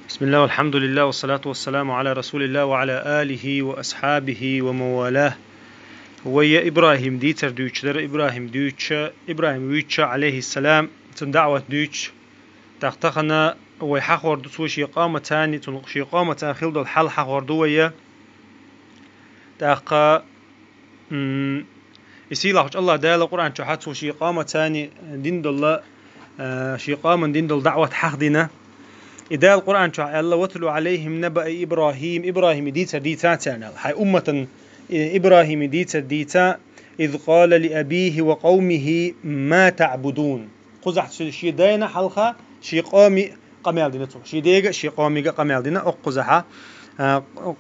بسم الله والحمد لله والصلاة والسلام على رسول الله وعلى آله وأصحابه وموالاه. ويا إبراهيم ديتر دوتش در إبراهيم ويتش عليه السلام تن دعوة دوتش تختخنا ويحق وردو وش إقامة تاني تنقش إقامة تاني خلد الحل حق وردو ويا تاقا يسيلا الله دال القرآن شحات وش إقامة تاني دين الله شيقامة دين دل دعوة حق دينا إذا القرآن شاء الله واتلو عليهم نبأ إبراهيم ديتا تانا هاي أمة إبراهيم ديتا إذ قال لأبيه وقومه ما تعبدون قزح شي دينا حلقة شي قامي قمال دينا شي ديغا شي قامي قمال دينا أقزحها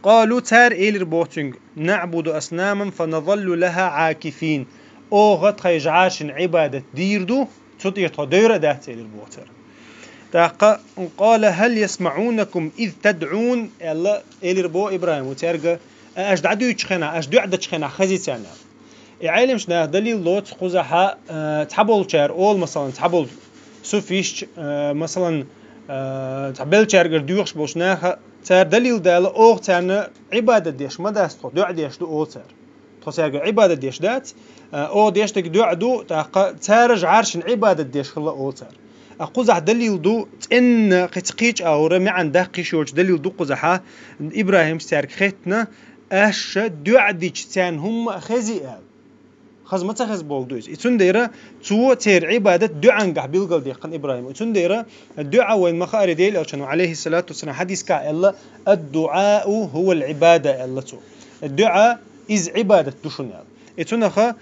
قالوا تار إيلر بوتنج نعبد أصناما فنظل لها عاكفين أو غد خيجعاش عبادة ديردو تطيط ديرة دات إيلر بوتر قال هل يسمعونكم إذ تدعون الله إليربو إبراهيم وترجع أجدعدو يشخنا أجدعد يشخنا خزيتنا يعلم شنا دليل لوت خزها تحبول شار أول مثلا تحبول سوفيش مثلا تحبل شار قرديوش بوشناها تار دليل دال أو تانا عبادة ديش ما داستو دع ديش دو أول تار تسارج عبادة ديش دات أو ديش تقدع دو تارج عرش عبادة ديش خلا أول تار قزح دليل دو إن قتقيج أو رمي عن دقيش يوش دليل دو قزحة إبراهيم سارك ختنا أش دعديش تان هم خزيئة خز ما تخز بولدوز يتون ديرة تو تير عبادة دعاء قحبيل قل ديقن إبراهيم يتون ديرة الدعاء وين مخاري ديل أو شنو عليه الصلاة والسلام حديث كا إلا الدعاء هو العبادة إلا تو الدعاء إز عبادة دوشنيال إتونخا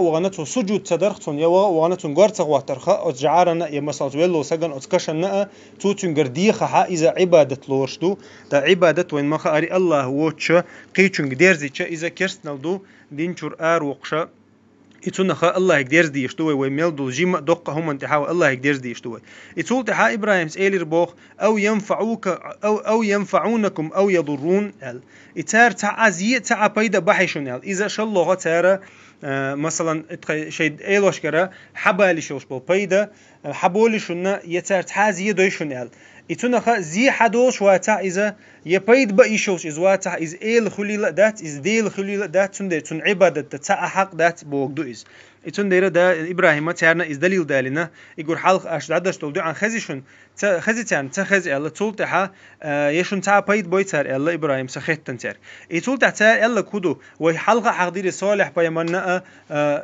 وغنتو سجود تدرختون يا وغنتون قرت واترخا أتجعارنا يا مساج ويلو سجن أتكشنا توتون قرديخها إذا عبادة لورشدو تا عبادة وين ما خاري الله ووتش قيتون قديرزيتش إذا كرسنالدو دينشور وقشا إتونخا الله يقدرز ديشتوي ويميلدو جيم دقة هم انتحاو الله يقدرز ديشتوي إتول تحا إبراهيم سئيلر بوخ أو ينفعونكم أو يضرون إتار تعزية تعبيد بحيشون إذا شاء الله تارا مثلا شيء إيلوش كرا حبالي شوش بو بيدا حبولي شنا يتار تعزية دويشون إتونخا زي حدوش واتا إذا يبيد بأيشوش إز واتا إز إيل خليل دات إز ديل خليل دات تون عبادة تا حق دات بوغدو إز إتون ديرا دا إبراهيم تارنا إز دليل دالنا يقول حلق أشدعدش تولدو عن خزيشون خزيتان تخزي الله تولتها يشون تا بيد بويتار الله إبراهيم سخيتن تار إتولتها تار الله كودو وي حلقة حقدير صالح بيمنا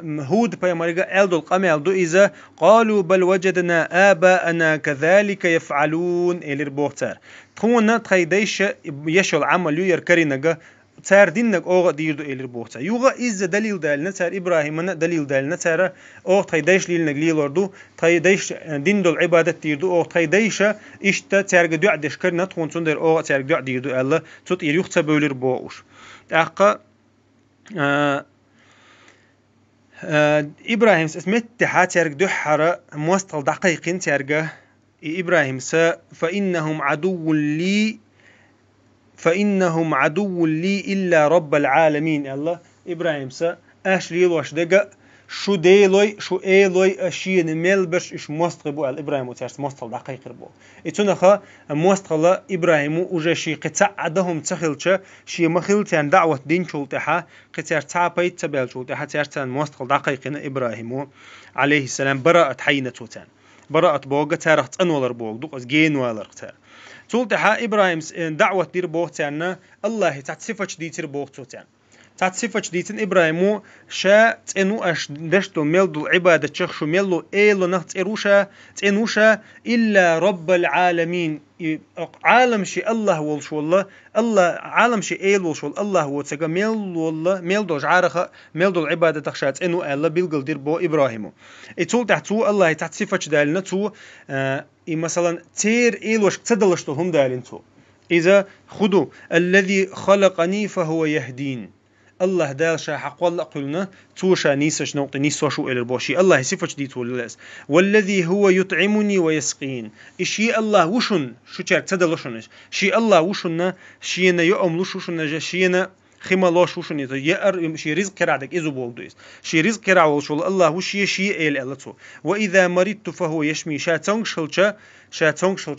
هود بيمرقا ألدو القمال دو إذا قالوا بل وجدنا آباءنا كذلك يفعلون إلير بوختار تخونا تخيديش يشل عمل يركرينغا تار دينك اوغ ديردو إلير بوختار يوغا إز دليل دالنا تار إبراهيم دليل دالنا تار اوغ تخيديش ليلنغ ليلوردو تخيديش ديندو العبادة ديردو اوغ تخيديش إشتا تارغ دو عدش كرنا تخون تندر اوغ تارغ دو ديردو الله تut يريخت بولير بوش أقا إبراهيم اسمت تحا تارغ دو حرا موستل دقيقين تارغ إبراهيم فإنهم عدو لي إلا رب العالمين الله إبراهيم أشلي لوش دقة شو ديلوي شو إيلوي أشين ملبش إش مستقبو الإبراهيم وتعرف مستقل دقيق ربو إتونخا مستقل إبراهيم وجشي قطع عدهم تخلش شي مخلتان دعوة دين شلتها قطع تعبيت تبال شلتها تعرفان مستقل دقيق إبراهيم عليه السلام براءة حينتوتان براءة بوغة تارخت أنولر بوغ دوق جين والر تار تولتها إبراهيم دعوة دير بوغ تانا الله تعتصفش ديتر بوغ توتان تعتصفش ديتن إبراهيم شا تنو أش دشتو ميلدو عبادة شخشو ميلو إيلو نخت إروشا تنوشا إلا رب العالمين عالم شي الله والش والله الله عالم شي إيل والش الله وتسقى ميل والله ميلدو جعارخة ميلدو العبادة تخشات إنو الله بيلقل دير بو إبراهيم إتول تحتو الله تعتصفش دالنا تو مثلا تير إيلوش تدلشتو هم دالين تو إذا خدو الذي خلقني فهو يهدين الله دال شا حق والله قلنا توشا نيسش نوقي نيسو شو إلى البوشي الله يسفش دي تولس والذي هو يطعمني ويسقين إشي الله وشن شو تشارك تدلشنش شي الله وشنا شينا يؤم لشوشنا شينا خمالوش وشن إذا يأر شي رزق كرعدك إذا بولدويس شي رزق كرع وشول الله وشي شيء إل ألتو وإذا مرضت فهو يشمي شاتونغ شلچا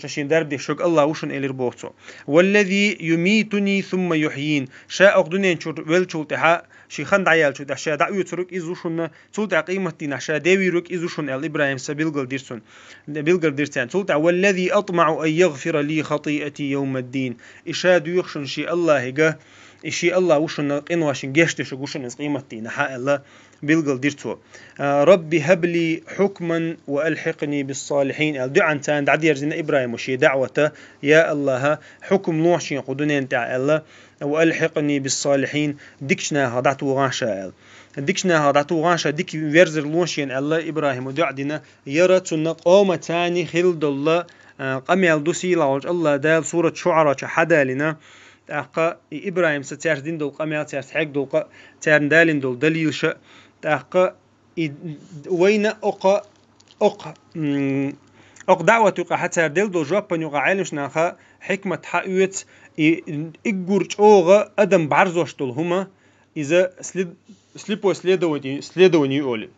شين درب دي شوك الله وشن إلير بوتو والذي يميتني ثم يحيين شاء أقدنين شو ويلشول تها شي خند عيال شو ده شاء دعوة ترك إذا شون تولت قيمة دينا شاء داوي رك إذا شون إبراهيم سبيلغل ديرسون بيلغل ديرسان تولت والذي أطمع أن يغفر لي خطيئتي يوم الدين إشاد يخشن شي الله جه إشي الله وشن قنواشن جشتش وشن قيمتي نحاء الله بيلقل ديرتو ربي هب لي حكما وألحقني بالصالحين الدعاء تان دعدي يرزين إبراهيم وشي دعوته يا الله حكم نوحشين قدنين تاع الله وألحقني بالصالحين ديكشنا هدعتو غاشا ديكشنا هدعتو غاشا ديك ويرزر لوشين الله إبراهيم ودعدنا يرى قوم تاني خلد الله قميل دوسي لوج الله دال سورة شعراء حدا لنا تأقى إبراهيم ستيار دين دول قميل تيار حق دول تيار دالين دول دليل ش تأقى وين أق دعوة يقع حتى دل دول جوابن يقع علمش ناخا حكمة حقوت إجورج أوغا أدم بعرزوش دول هما إذا سليبو سليدوني يقول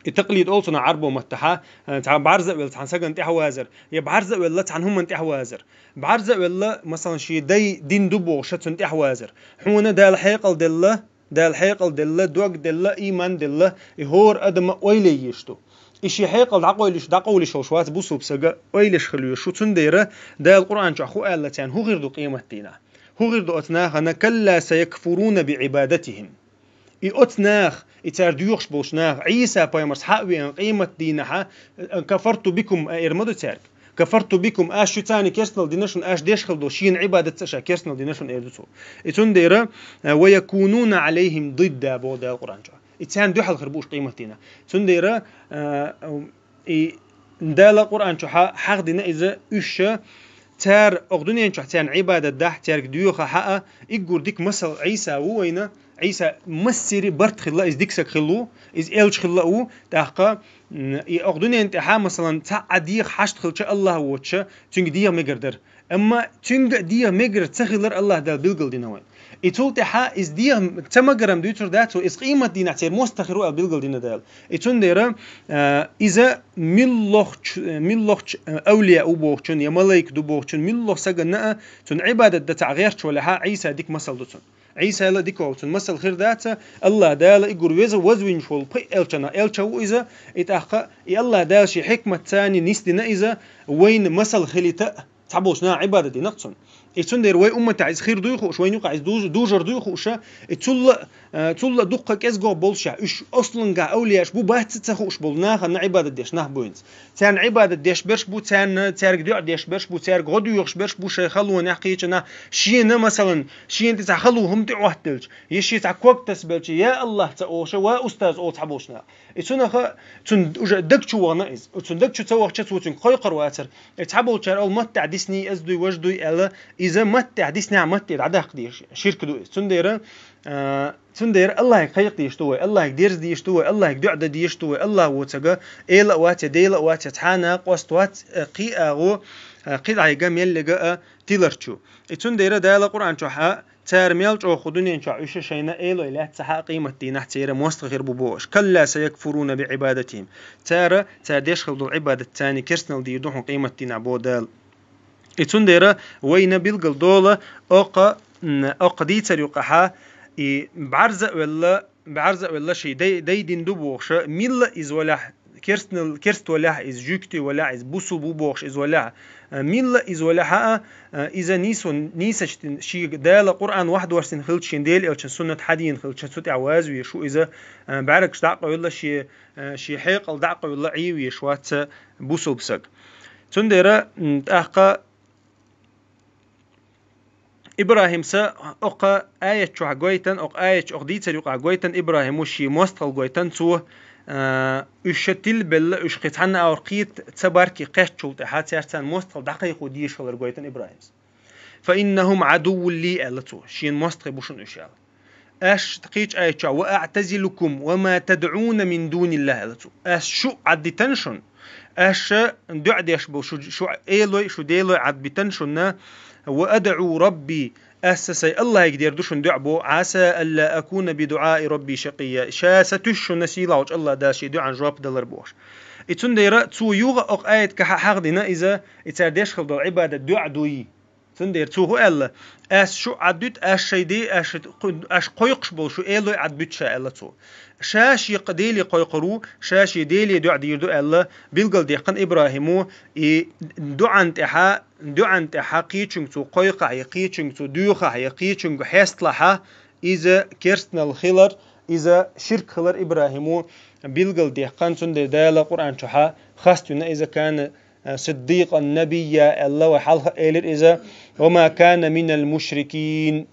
التقليد أولسنا عربو متحا تعال بعرزة ولا تعال سجن تحوازر يا بعرزة ولا تعال هم تحوازر بعرزة ولا مثلا شيء دين دبو شتون تحوازر حونا ده الحقل دلة دوق دلة إيمان دلة يهور أدم ويلي يشتو إشي حقل دعقولي شوشوات بوسو بسجا ويلش خليه شو تنديره ده القرآن شو أخو قال لتان هو غير دو قيمة دينا هو غير دو أتناها نكلا سيكفرون بعبادتهم إتناخ إتارديوخش بوشناخ عيسى بايمرس حقوي قيمة دينها كفرت بكم إرمدو تارك كفرت بكم آش شتاني كيرسنال دينشون آش ديش خلدو شين عبادة تشا كيرسنال دينشون إردوتو إتون ديرا ويكونون عليهم ضد بودا القرآن جا إتان دوحل خربوش قيمة دينا إتون ديرا ندال القرآن جا حق دينا إذا إشا تار أغدونين جا تان عبادة ده تارك ديوخا حقا إقور ديك مثل عيسى ووينا عيسى مسيري برت خلا إز ديكسك خلو إز إلش خلاو تحقا يأخذون انتحا مثلا تعديق حشت خلش الله وتش تنج ديه مقدر أما تنج ديه مقدر تخلر الله دال بيلقل دينوين إتول تحا إز ديه تمقرم ديوتر داتو إز قيمة دين اعتير مستخرو بيلقل دين دال إتون ديرا إذا ملوخ أولياء أبوخشن يا ملايك دبوخشن ملوخ سجن تن عبادة دتع غيرش ولا عيسى ديك مثل دوتن عيسى لا ديكوتن مثل خير ذاته الله دال يقول وزوين شول بي الشو إذا إتأخى الله دال شي حكمة ثاني نسدنا إذا وين مثل خليته تعبوشنا عبادة دي نقصن إتشندر وين أمة عايز خير دويخو شوين يقع عايز دوجر دويخو شا تول دقة كأسجو بولشة إيش أصلاً جا أولياش بو بحث تخوش بولنا خلنا عبادة ديش نه بوينت تان عبادة ديش برش بو تان تارك ديع ديش برش بو تارك غدو يخش برش بو شيء خلو نحكيش أنا شيء مثلاً شيء أنت تخلو هم تعوهتلش يشي تعكوك تسبلش يا الله تأوش وأستاذ أو تعبوشنا إتشنا خا تون دكتشو ونائز تون دكتشو تسوق شتو تون قيقر واتر تعبوا شر أو متع ديسني أزدوي وجدوي ألا إذا متع ديسني عمتع عداق ديش شركة دوي تندير الله يخيق ديشتوي الله يديرز ديشتوي الله يدعد ديشتوي الله وتجا إلا وات ديلا وات تحانا قوستوات قياغو قيد جميل لجاء تيلرشو تندير دال القرآن شوحا تارميل جو خدوني إن شاء شينا إلو إله تحقق قيمة دينه تير مستغير ببوش كلا سيكفرون بعبادتهم تاديش خلدو العبادة الثاني كرسنال دي يدوحون قيمة دين عبودال تندير وين بيلقل دولة أق دي تريقها بعرزة ولا شيء دي دين دوبوش ميل إز ولا كرست ولا إز جوكتي ولا إز بوسو بوبوش إز ولا ميل إز ولا حقا إذا نيسش شيء دال القرآن واحد ورسن خلت شنديل أو سنة حدين خلت شتوت عواز ويشو إذا بعركش دعقة ولا شيء حيق أو دعقة ولا عي ويشوات بوسو بسق تندرا أحقا إبراهيم سا أقا آية شو عجويتن أق آية أقديت سريق عجويتن إبراهيم وشي مستقل جويتن سوى أشتيل بل أشقيت حنا أرقيت تباركي قشت شو تحت يرتن مستقل دقيق وديش خلر جويتن إبراهيم فإنهم عدو لي ألتو شين مستقل بوشن أشياء أش تقيج آية شو وأعتزلكم وما تدعون من دون الله ألتو أش شو عد تنشن أش دعديش بو شو إيلوي شو ديلوي عد بتنشن وأدعو ربي أسسي الله يقدر دوشن دعبو عسى ألا أكون بدعاء ربي شقيا شاستش نسيلا وج الله داشي دعاء جواب دلر بوش إتون ديرا تو يوغا أق آيت كحق دينا إذا إتردش خلد العبادة دعاء دوي تندير تو هو ألا أس شو عدت أش شيدي أش قيقش بول شو إلو عدبت شا ألا تو شاش يقديلي قيقرو شاش يديلي دعاء ديردو ألا بيلقل ديقن إبراهيمو دعاء انتحا قيچنگ تو قيقع يقيچنگ تو دوخع يقيچنگ حيستلحا إذا كرستنا الخلر إذا شرك خلر إبراهيمو بيلقل ديقن تندير دالا قرآن شحا خاستنا إذا كان صديق النبي الله وحلق إلر إذا وما كان من المشركين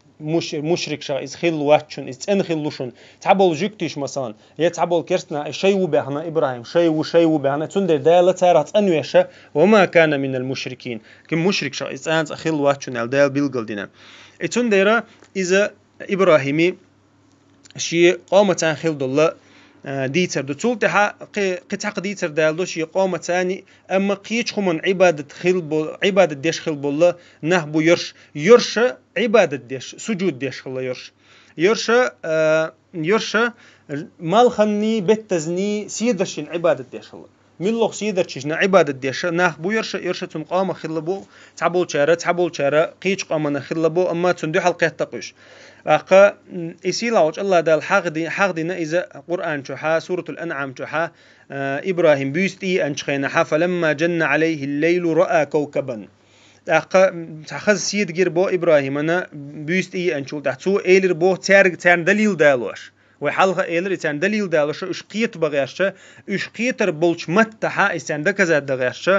مشرك شا إذ خل واتشن إذ أن خلوشن تعبول جكتيش مثلا يتعبول كرسنا شيء بهنا إبراهيم شيء بهنا تندر دالة تارات أنويشة وما كان من المشركين كم مشرك شا إذ أنت خل واتشن الدال بيلقل دينا تندر إذا إبراهيمي شيء قامت خل دولة ديتر دول تها قطع ديتر دالوش يقام تاني أما قيش خمن عبادة عبادة ديش خل بالله نهبو يرش عبادة ديش سجود ديش خل يرش مال خني بتزني سيدرشين عبادة ديش خل ملوخ سيدرشين عبادة ديش نهبو يرش تنقام خل بو تعبول شارة قيش قامنا خل بو أما تندو حلقة تقوش أقا إسيلا وج الله دال حق دينا إذا قرآن شحا سورة الأنعام شحا إبراهيم بيستي أنشخينا فلما جن عليه الليل رأى كوكبا أقا تخذ سيد غير بو إبراهيم أنا بيستي أنشول تحتو إيلر بو تار دليل دالوش وحلقة إيلر إتان دليل دالوش إشقيت بغيرش إشقيتر بولش متحا إتان دكزاد دغيرش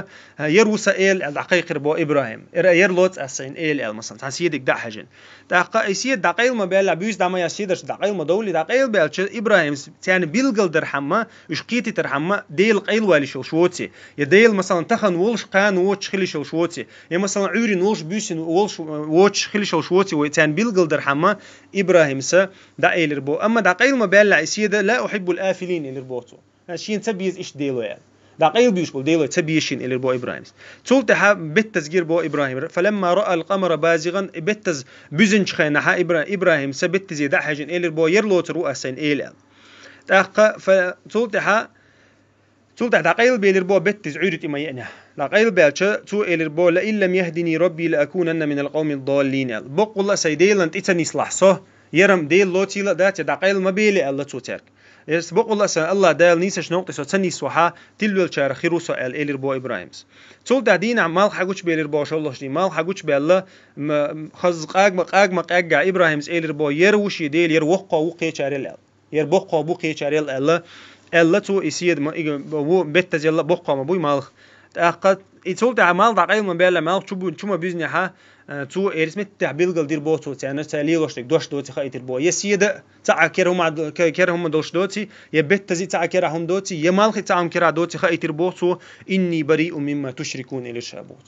يروسا إيل الدقيق بو إبراهيم يرلوت أسين إيل مثلا تحسيدك دا حاجن دقا يسيد دقيل ما بيلا بيوس دما يسيدش دقيل ما دولي دقيل بيلش إبراهيم تاني بيلقل درحمة إشقيتي ترحمة ديل قيل والي شوتي يديل مثلا تخن ولش قان ووتش خلي شوتي يا مثلا عوري ولش بيسن ولش ووتش خلي شوتي وتان بيلقل درحمة إبراهيم سا دقيل ربو أما دقيل ما بيلا يسيد لا أحب الآفلين اللي ربوتو هالشين تبيز إيش ديلو يعني دقيل بيشبل ديلو تبيشين إلى بو إبراهيم تولتها بتزجير بو إبراهيم فلما رأى القمر بازغا بتز بزنش خينها إبراهيم سبتز يدع حاجن إلى بو يرلوت رؤسين إلى تأقى فتولتها دقيل بيلر بو بتز عيرت إما يأنه دقيل بيلش تو إلى بو لئن لم يهدني ربي لأكونن من القوم الضالين بقول الله سيديلن إتني صلحصه يرم ديل لوتي لا دات دقيل ما بيلي الله توترك يسبق الله سأل الله دال نيسش نقطة سوتني سوحة تلو الشارع خيرو سؤال إلير بو إبراهيمس تول دين عمال حاجوش بيلير بو شاء الله شدي مال حاجوش بالله خز قاق إبراهيمس إلير بو يروش يديل يروقا وقي شارل يربقا بوقي شارل الله تو يسيد ما بو بيت يلا بقا ما بوي مال أقد يتول عمال دقيق من بالله مال شو ما بيزنيها تو إرسمت تعبيل قل دير بوتو تانا تاليلوشتك دوش دوتي خايت البو يسيد تاع كيرهم دوش دوتي يبت تزي تاع كيرهم دوتي يمال خي تاعم كيرا دوتي خايت البوتو إني بريء مما تشركون إلى شابوت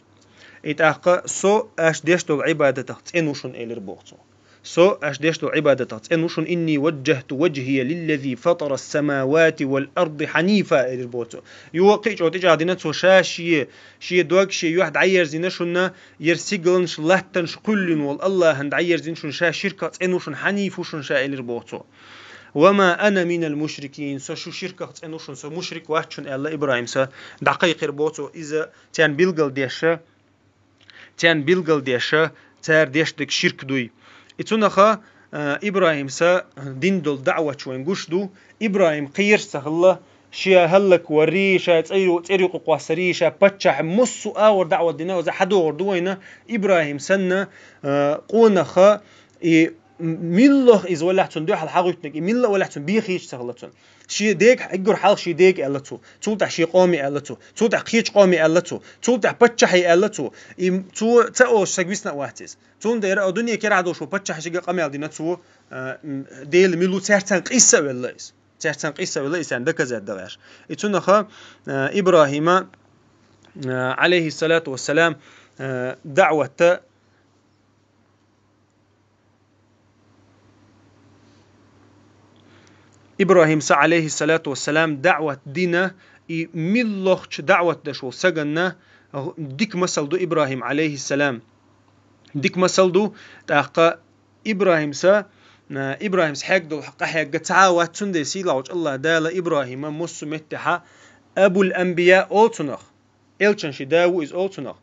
إتاقا سو أش ديشتو العبادة تنوشن إلى البوتو سو أش ديشتو العبادة تنوشن إني وجهت وجهي للذي فطر السماوات والأرض حنيفا إلى البوتو يوقيش وتجادنا تو شاشي دوغشي يوحد عير زينشنا يرسيقلنش لهتنش كلن والله هند عير زينشن شا شركة تنوشن حنيفوشن شا إلى البوتو وما أنا من المشركين سو شو شركة تنوشن سو مشرك واحدشن الله إبراهيم سو دقيق البوتو إذا تان بيلقل ديشا تار ديشتك شرك دوي إتونخا إبراهيم سا دين دول دعوة شوين قشدو إبراهيم قير سهلا شيا هلك وريشة تيريق قواسريشة بتشح مصو آور دعوة دينا وزا حدو غردوينا إبراهيم سنة قونخا ميلوخ إذا ولحتون دوح الحاغوتنك ميلو ولحتون بيخيش سهلتون شي ديك حقر حال شي ديك ألتو تولتح شي قومي ألتو تولتح قيش قومي ألتو تولتح بتشحي ألتو تو تأوش سجبسنا واحتز تون دير الدنيا كير عدوش وبتشح شي قامي على ديناتو ديل ميلو ترتن قيسة والله ترتن قيسة والله عندك زاد دغير يتونخا إبراهيم عليه الصلاة والسلام دعوة إبراهيم عليه الصلاة والسلام دعوة دينا ملوخش دعوة دشو سجنا ديك مثل دو إبراهيم عليه السلام ديك مثل دو تاقا إبراهيم سا إبراهيم حق دو حق حق تعاوات سندي سيلا الله دال إبراهيم مسمتها أبو الأنبياء أولتنخ إلشان شداو إز أولتنخ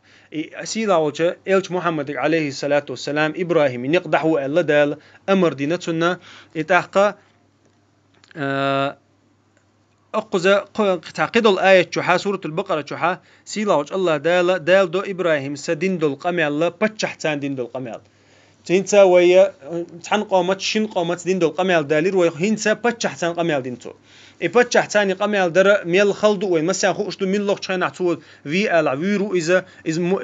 سيلا وجه إلش محمد عليه الصلاة والسلام إبراهيم نقدحه الله دال أمر دينتنا إتاقا أقزا تعقد الآية شحا سورة البقرة شحا سيلا وجه الله دال دو إبراهيم سدين دو القمع الله بتشح تان دين دو القمع هنسا ويا تحن قامت شن قامت دين دو القمع دالير ويا هنسا بتشح تان قمع دين تو بتشح تاني قمع در ميل خلدو وين مثلا خوش دو ميل لوك شاين عطول في العويرو إذا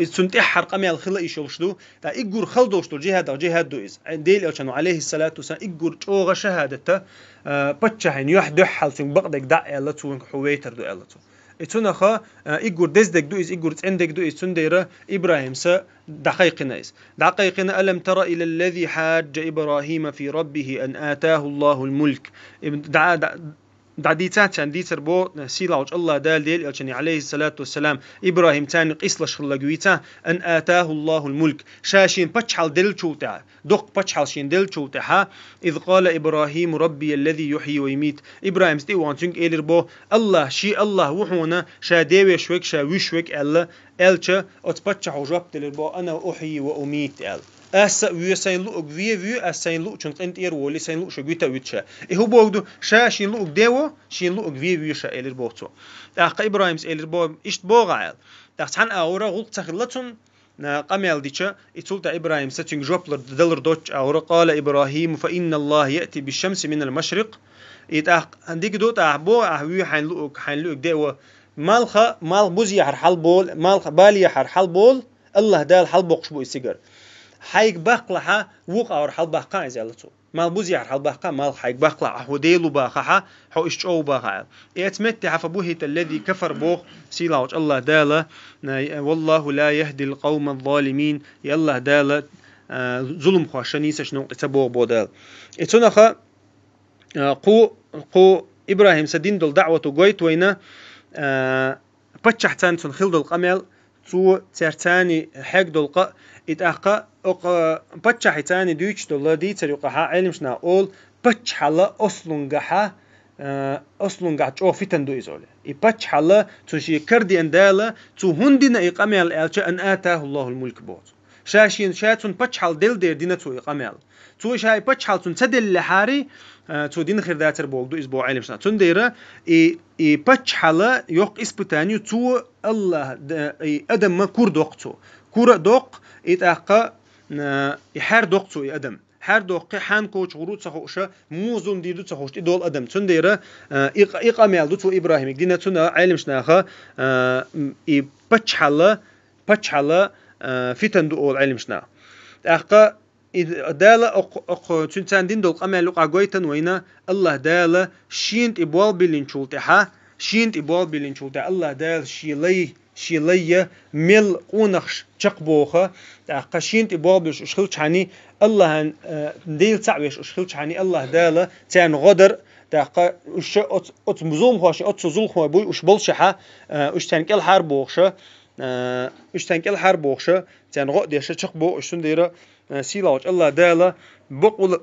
سنتحر قمع الخلا يشوش دو تا إجور خلدو شتو جهاد دو إز ديل أوشانو عليه الصلاة والسلام إجور شوغ شهادته بتشح يحد حال سين بقدك دع الله تو حويتر دو الله تو اتونا خا إجور دزدك دو إز إجور عندك دو إز تنديرة إبراهيم سا دقيقنا ألم تر إلى الذي حاج إبراهيم في ربه أن آتاه الله الملك دعديتات عن ديتر بو سيلا وج الله دال الشني عليه الصلاة والسلام إبراهيم تاني قيسلش خلقويتا أن آتاه الله الملك شاشين بتشحل دل شوتا دق بتشحل شين دل شوتا إذ قال إبراهيم ربي الذي يحيي ويميت إبراهيم ستي وانتنك إلير بو الله شي الله وحونا شا ديوي شوك شا وشوك الله ألشا أتبتشح وجبت للبو أنا أحيي وأميت أل أسا ويسين لوك وي أسين لوك شنت أنت إيرولي سين لوك شجوتا ويتشا إهو بوجدو شا شين لوك ديو شين لوك وي شا إلير بوتو أخ إبراهيم إلير بو إشت بوغعل تحتحن أورا غلط تخلتون قميل ديشا إتولت إبراهيم ستين جوبلر دلر دوتش أورا قال إبراهيم فإن الله يأتي بالشمس من المشرق إتأخ عندك دوت أحبو أحوي حين لوك ديو مال بوزي حر حل بول مال بالي حر حل بول الله دال حل بوقش بو السجر حيك بقلها وقع اور حل بقى زالتو مال بوزي حر حل بقى مال حيك بقلع هو ديلو بقى هو اشو بقى يتمت حفبوه الذي كفر بوخ سيلاوج الله دال والله لا يهدي القوم الظالمين يالله دال ظلم خوشنيس شنو تبوغ بودال اتنخ قو ابراهيم سدين دول دعوته قويت وينا بتشحتان تون خلد القمل تو ترتاني حق دلقة إتأقى بتشحتاني دويش دولة دي طريقها علمشنا أول بتشحلا أصلنجح جو فتن دو إزولة بتشحلا تشي كردي أندالة تو هندنا إقامل ألشة أن آتاه الله الملك بوت شاتون بتشحل دل دير دينا تو إقامل تو شاي بتشحل تون تدل لحاري تو دين خير داتر بولدو اسبوع علم سنه تنديره اي بتشحله يوق اسبتانيو تو الله ادم ما كور دوقتو كور دوق اتاقا يحر دوقتو ادم حر دوق حان كوچ غروت سخوشه موزون ديدو سخوش دول ادم تنديره اقامل دو تو ابراهيم دينا تنا علم سنه اي بتشحله فتن دو علم سنه اقا دالة تنتان دين دول قمع لقع قويتن وينا الله دالة شينت إبوال بلين شولتها شينت إبوال بلين شولتها الله دال شيلية مل قونخش تقبوخة تاقا شينت إبوال بلش أشخلش عني الله ديل تعويش أشخلش عني الله دالة تان غدر تاقا أت مزوم خواشي أت سزول خواه بوي أش بلشحة أش تانكال حربوخشة أش تانكال حربوخشة تان غديشة تقبو أش تنديرة سيلاوج الله دالا بقول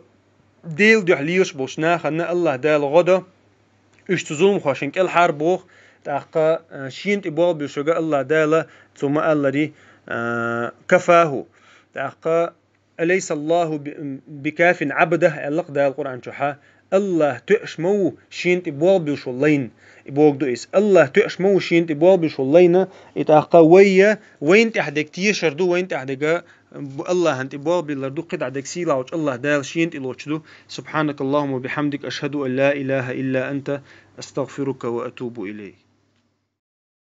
ديل دحليوش بوشنا خنا الله دال غدا اشتزوم خوشن كل حربوخ تاقا شينت إبوال بيشوغا الله دالا ثم الله دي كفاه تاقا أليس الله بكاف عبده اللق دا القرآن شحا الله تأشمو شينت إبوال بيشولين إبوغ دوئس الله تأشمو شينت إبوال بيشولين تاقا وين تحدك تيشر دو وين تحدك الله أنت بواب اللردو قد عدك سيلا الله دال شينت إلوشدو سبحانك اللهم وبحمدك أشهد أن لا إله إلا أنت أستغفرك وأتوب إليك